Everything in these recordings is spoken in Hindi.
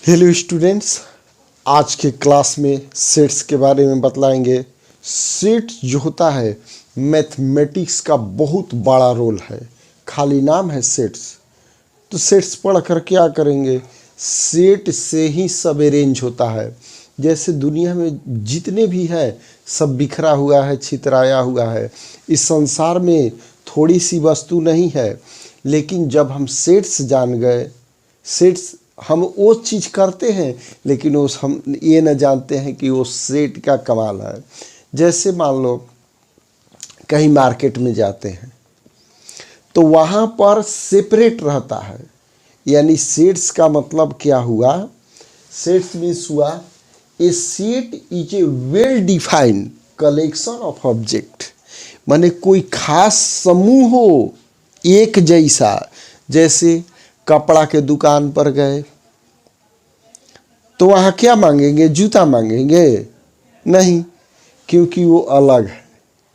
हेलो स्टूडेंट्स, आज के क्लास में सेट्स के बारे में बतलाएंगे। सेट्स जो होता है मैथमेटिक्स का बहुत बड़ा रोल है। खाली नाम है सेट्स, तो सेट्स पढ़ कर क्या करेंगे? सेट से ही सब अरेंज होता है। जैसे दुनिया में जितने भी है सब बिखरा हुआ है, छितराया हुआ है। इस संसार में थोड़ी सी वस्तु नहीं है, लेकिन जब हम सेट्स जान गए, सेट्स हम वो चीज़ करते हैं लेकिन उस हम ये न जानते हैं कि वो सेट का कमाल है। जैसे मान लो कहीं मार्केट में जाते हैं तो वहाँ पर सेपरेट रहता है, यानी सेट्स का मतलब क्या हुआ? सेट्स मीन्स हुआ a set is a well defined collection of object, माने कोई खास समूह हो एक जैसा। जैसे कपड़ा के दुकान पर गए तो वहाँ क्या मांगेंगे? जूता मांगेंगे? नहीं, क्योंकि वो अलग है,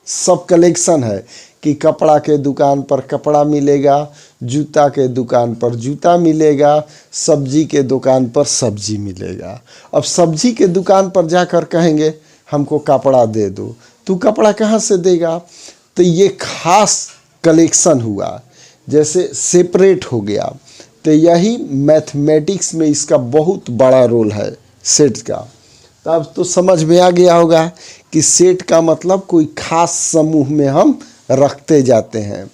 सब कलेक्शन है कि कपड़ा के दुकान पर कपड़ा मिलेगा, जूता के दुकान पर जूता मिलेगा, सब्जी के दुकान पर सब्जी मिलेगा। अब सब्जी के दुकान पर जाकर कहेंगे हमको कपड़ा दे दो, तो कपड़ा कहाँ से देगा? तो ये खास कलेक्शन हुआ, जैसे सेपरेट हो गया। तो यही मैथमेटिक्स में इसका बहुत बड़ा रोल है सेट का। तब तो समझ में आ गया होगा कि सेट का मतलब कोई खास समूह में हम रखते जाते हैं।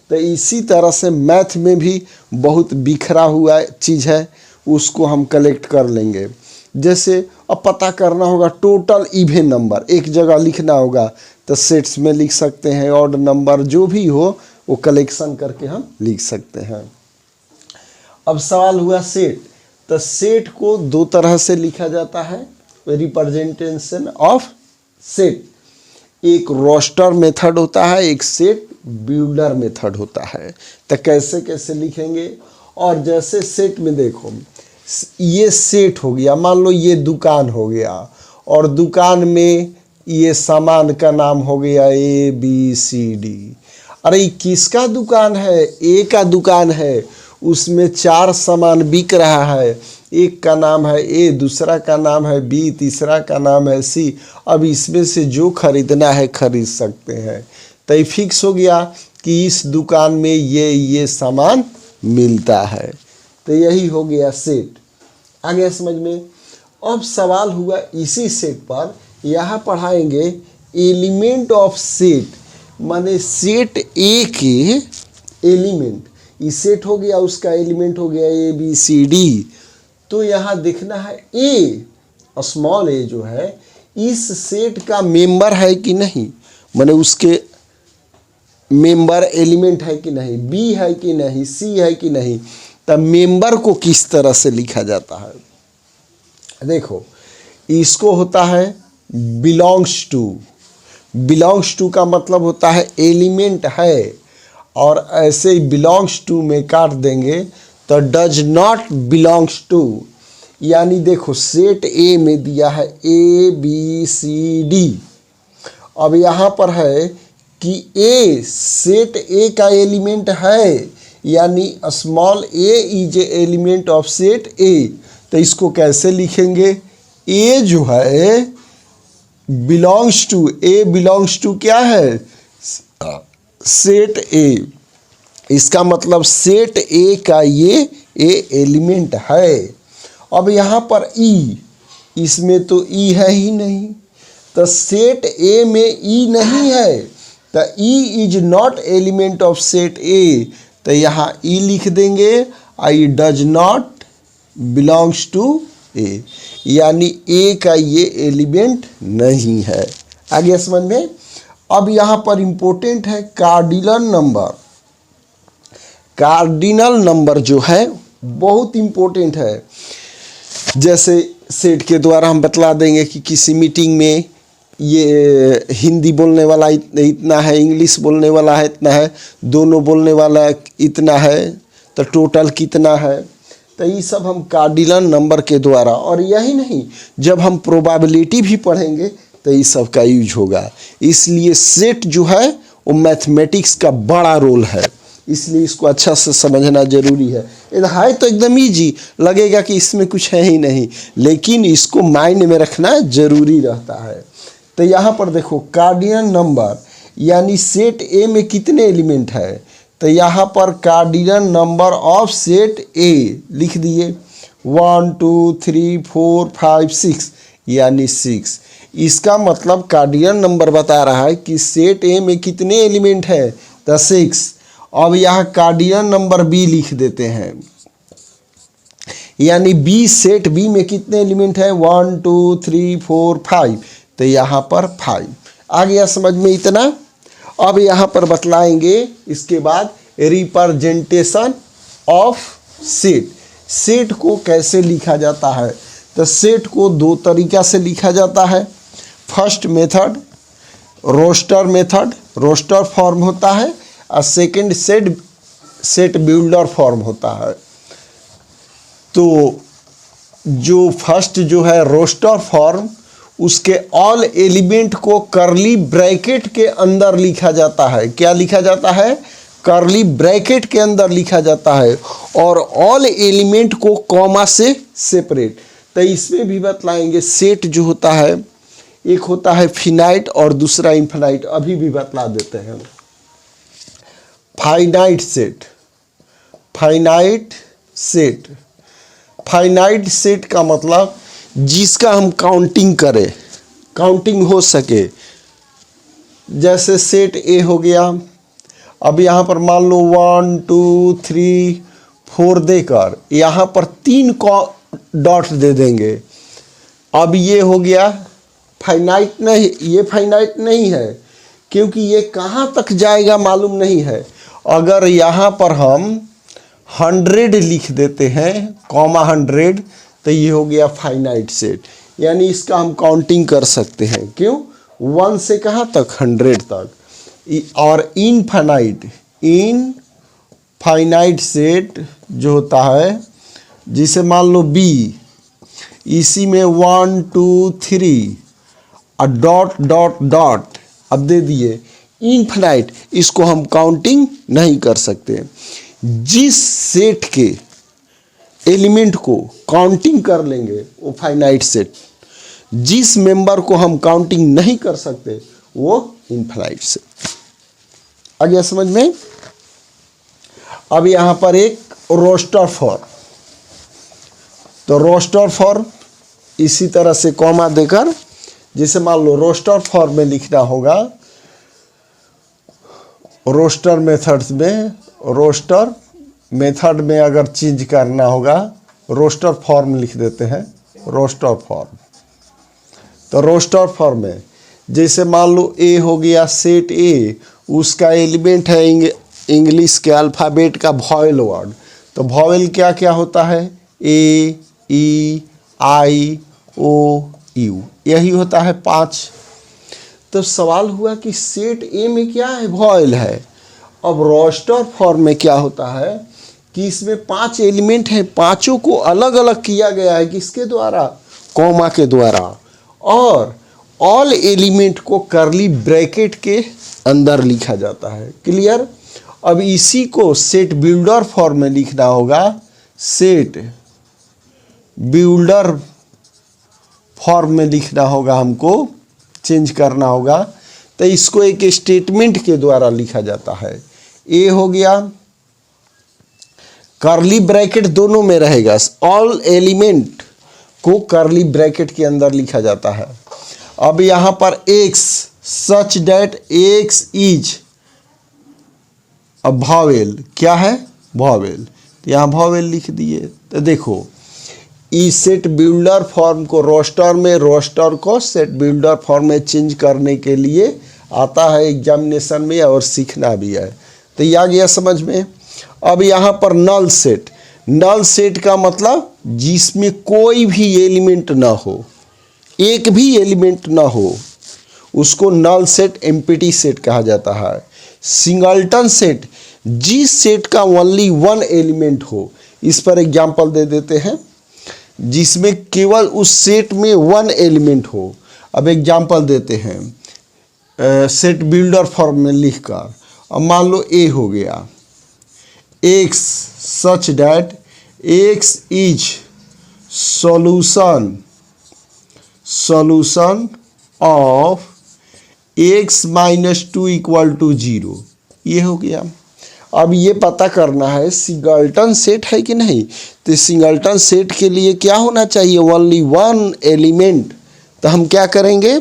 तो इसी तरह से मैथ में भी बहुत बिखरा हुआ चीज़ है, उसको हम कलेक्ट कर लेंगे। जैसे अब पता करना होगा टोटल इवन नंबर, एक जगह लिखना होगा तो सेट्स में लिख सकते हैं। ऑड नंबर जो भी हो वो कलेक्शन करके हम लिख सकते हैं। अब सवाल हुआ सेट, तो सेट को दो तरह से लिखा जाता है, रिप्रेजेंटेशन ऑफ सेट। एक रोस्टर मेथड होता है, एक सेट बिल्डर मेथड होता है। तो कैसे कैसे लिखेंगे? और जैसे सेट में देखो, ये सेट हो गया, मान लो ये दुकान हो गया और दुकान में ये सामान का नाम हो गया ABCD। अरे किसका दुकान है? ए का दुकान है, उसमें 4 सामान बिक रहा है। एक का नाम है ए, दूसरा का नाम है बी, तीसरा का नाम है सी। अब इसमें से जो खरीदना है खरीद सकते हैं। तो ये फिक्स हो गया कि इस दुकान में ये सामान मिलता है। तो यही हो गया सेट। आ गया समझ में? अब सवाल हुआ इसी सेट पर, यहाँ पढ़ाएंगे एलिमेंट ऑफ सेट, माने सेट ए के एलिमेंट। ये सेट हो गया, उसका एलिमेंट हो गया ABCD। तो यहाँ देखना है ए, स्मॉल ए जो है इस सेट का मेंबर है कि नहीं, माने उसके मेंबर एलिमेंट है कि नहीं, बी है कि नहीं, सी है कि नहीं। तब मेंबर को किस तरह से लिखा जाता है? देखो, इसको होता है बिलोंग्स टू। बिलोंग्स टू का मतलब होता है एलिमेंट है, और ऐसे ही बिलोंग्स टू में काट देंगे तो डज नॉट बिलोंग्स टू। यानी देखो सेट ए में दिया है ABCD। अब यहाँ पर है कि ए सेट ए का एलिमेंट है, यानी small a is a element of set A. तो इसको कैसे लिखेंगे? ए जो है belongs to, A belongs to क्या है? Set A. इसका मतलब सेट ए का ये एलिमेंट है। अब यहाँ पर ई, इसमें तो ई है ही नहीं, तो सेट ए में ई नहीं है, तो E is not element of set A. तो यहाँ ई लिख देंगे, I does not belongs to A, यानी ए का ये एलिमेंट नहीं है। आगे समझ में? अब यहाँ पर इंपॉर्टेंट है कार्डिनल नंबर। कार्डिनल नंबर जो है बहुत इंपॉर्टेंट है। जैसे सेट के द्वारा हम बतला देंगे कि किसी मीटिंग में ये हिंदी बोलने वाला इतना है, इंग्लिश बोलने वाला है इतना है, दोनों बोलने वाला इतना है, तो टोटल कितना है। तो ये सब हम कार्डिनल नंबर के द्वारा, और यही नहीं, जब हम प्रोबेबिलिटी भी पढ़ेंगे तो ये सब का यूज होगा। इसलिए सेट जो है वो मैथमेटिक्स का बड़ा रोल है। इसलिए इसको अच्छा से समझना जरूरी है। है तो एकदम ईजी, लगेगा कि इसमें कुछ है ही नहीं, लेकिन इसको माइंड में रखना जरूरी रहता है। तो यहाँ पर देखो कार्डिनल नंबर यानी सेट ए में कितने एलिमेंट है, तो यहाँ पर कार्डिनल नंबर ऑफ सेट ए लिख दिए 1 2 3 4 5 6 यानी 6। इसका मतलब कार्डिनल नंबर बता रहा है कि सेट ए में कितने एलिमेंट है, तो 6। अब यहाँ कार्डिनल नंबर बी लिख देते हैं, यानी बी सेट बी में कितने एलिमेंट है 1 2 3 4 5, तो यहाँ पर 5 आ गया समझ में इतना। अब यहाँ पर बतलाएंगे इसके बाद रिप्रेजेंटेशन ऑफ सेट। सेट को कैसे लिखा जाता है, तो सेट को दो तरीका से लिखा जाता है। First method roster method, roster form होता है, और सेकंड सेट बिल्डर फॉर्म होता है। तो जो फर्स्ट जो है रोस्टर फॉर्म, उसके ऑल एलिमेंट को करली ब्रैकेट के अंदर लिखा जाता है। क्या लिखा जाता है, करली ब्रैकेट के अंदर लिखा जाता है, और ऑल एलिमेंट को कॉमा से सेपरेट। तो इसमें भी बतलाएंगे सेट जो होता है, एक होता है फिनाइट और दूसरा इनफिनाइट, अभी भी बतला देते हैं। Finite set, finite set, finite set का मतलब जिसका हम काउंटिंग करें, काउंटिंग हो सके। जैसे सेट ए हो गया, अब यहाँ पर मान लो 1 2 3 4 देकर यहाँ पर 3 डॉट दे देंगे। अब ये हो गया फाइनाइट नहीं, ये फाइनाइट नहीं है, क्योंकि ये कहाँ तक जाएगा मालूम नहीं है। अगर यहाँ पर हम 100 लिख देते हैं कॉमा 100, तो ये हो गया फाइनाइट सेट, यानी इसका हम काउंटिंग कर सकते हैं। क्यों, 1 से कहाँ तक 100 तक। और इनफाइनाइट, इनफाइनाइट सेट जो होता है, जिसे मान लो बी, इसी में 1 2 3 और डॉट डॉट डॉट अब दे दिए। इनफाइनाइट, इसको हम काउंटिंग नहीं कर सकते। जिस सेट के एलिमेंट को काउंटिंग कर लेंगे वो फाइनाइट सेट, जिस मेंबर को हम काउंटिंग नहीं कर सकते वो इनफाइनाइट सेट। आ गया समझ में। अब यहाँ पर एक रोस्टर फॉर्म, तो रोस्टर फॉर्म इसी तरह से कॉमा देकर, जैसे मान लो रोस्टर फॉर्म में लिखना होगा, रोस्टर मेथड्स में, रोस्टर मेथड में अगर चेंज करना होगा, रोस्टर फॉर्म लिख देते हैं, रोस्टर फॉर्म। तो रोस्टर फॉर्म में जैसे मान लो ए हो गया सेट ए, उसका एलिमेंट है इंग्लिश के अल्फ़ाबेट का वॉवेल वर्ड। तो वॉवेल क्या क्या होता है, ए ई आई ओ यू, यही होता है 5। तो सवाल हुआ कि सेट ए में क्या है, वॉवेल है। अब रोस्टर फॉर्म में क्या होता है कि इसमें 5 एलिमेंट हैं, पांचों को अलग अलग किया गया है, किसके द्वारा, कॉमा के द्वारा, और ऑल एलिमेंट को करली ब्रैकेट के अंदर लिखा जाता है। क्लियर। अब इसी को सेट बिल्डर फॉर्म में लिखना होगा, सेट बिल्डर फॉर्म में लिखना होगा, हमको चेंज करना होगा। तो इसको एक स्टेटमेंट के द्वारा लिखा जाता है। ए हो गया, करली ब्रैकेट दोनों में रहेगा, ऑल एलिमेंट को करली ब्रैकेट के अंदर लिखा जाता है। अब यहाँ पर x, such that x is an vowel, क्या है, वॉवेल, तो यहाँ वॉवेल लिख दिए। तो देखो इस सेट बिल्डर फॉर्म को रोस्टर में, रोस्टर को सेट बिल्डर फॉर्म में चेंज करने के लिए आता है एग्जामिनेशन में, और सीखना भी है। तो ये आ गया समझ में। अब यहाँ पर नल सेट, नल सेट का मतलब जिसमें कोई भी एलिमेंट ना हो, एक भी एलिमेंट ना हो, उसको नल सेट, एम्प्टी सेट कहा जाता है। सिंगलटन सेट, जिस सेट का ओनली 1 एलिमेंट हो। इस पर एग्जांपल दे देते हैं, जिसमें केवल उस सेट में 1 एलिमेंट हो। अब एग्जांपल देते हैं सेट बिल्डर फॉर्म में लिखकर। अब मान लो ए हो गया, x such that x is solution of x minus 2 equal to 0। ये हो गया। अब ये पता करना है सिंगलटन सेट है कि नहीं। तो सिंगलटन सेट के लिए क्या होना चाहिए, ओनली वन एलिमेंट। तो हम क्या करेंगे,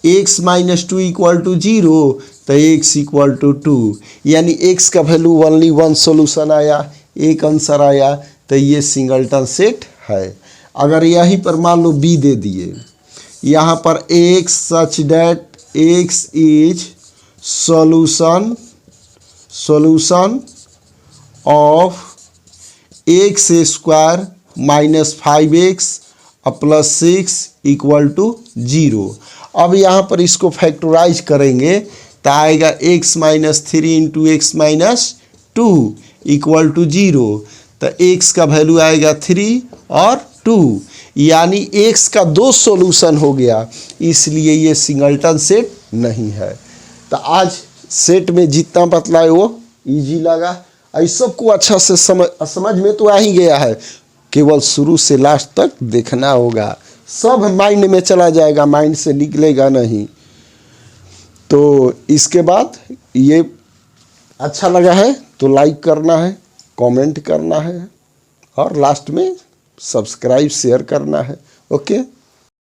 x माइनस 2 इक्वल टू 0 तो x इक्वल टू 2, यानी x का वैल्यू ओनली वन सोल्यूशन आया, एक आंसर आया। तो ये सिंगलटन सेट है। अगर यहीं पर मान लो b दे दिए, यहाँ पर x such that x is solution of x square minus 5x plus 6 equal to 0। अब यहाँ पर इसको फैक्टराइज करेंगे तो आएगा x minus 3 into x minus 2 equal to 0। तो x का वैल्यू आएगा 3 और 2, यानी x का 2 सॉल्यूशन हो गया, इसलिए ये सिंगलटन सेट नहीं है। तो आज सेट में जितना बतलाए वो इजी लगा। इस सब को अच्छा से समझ में तो आ ही गया है, केवल शुरू से लास्ट तक देखना होगा, सब माइंड में चला जाएगा, माइंड से निकलेगा नहीं। तो इसके बाद ये अच्छा लगा है तो लाइक करना है, कमेंट करना है और लास्ट में सब्सक्राइब शेयर करना है। ओके।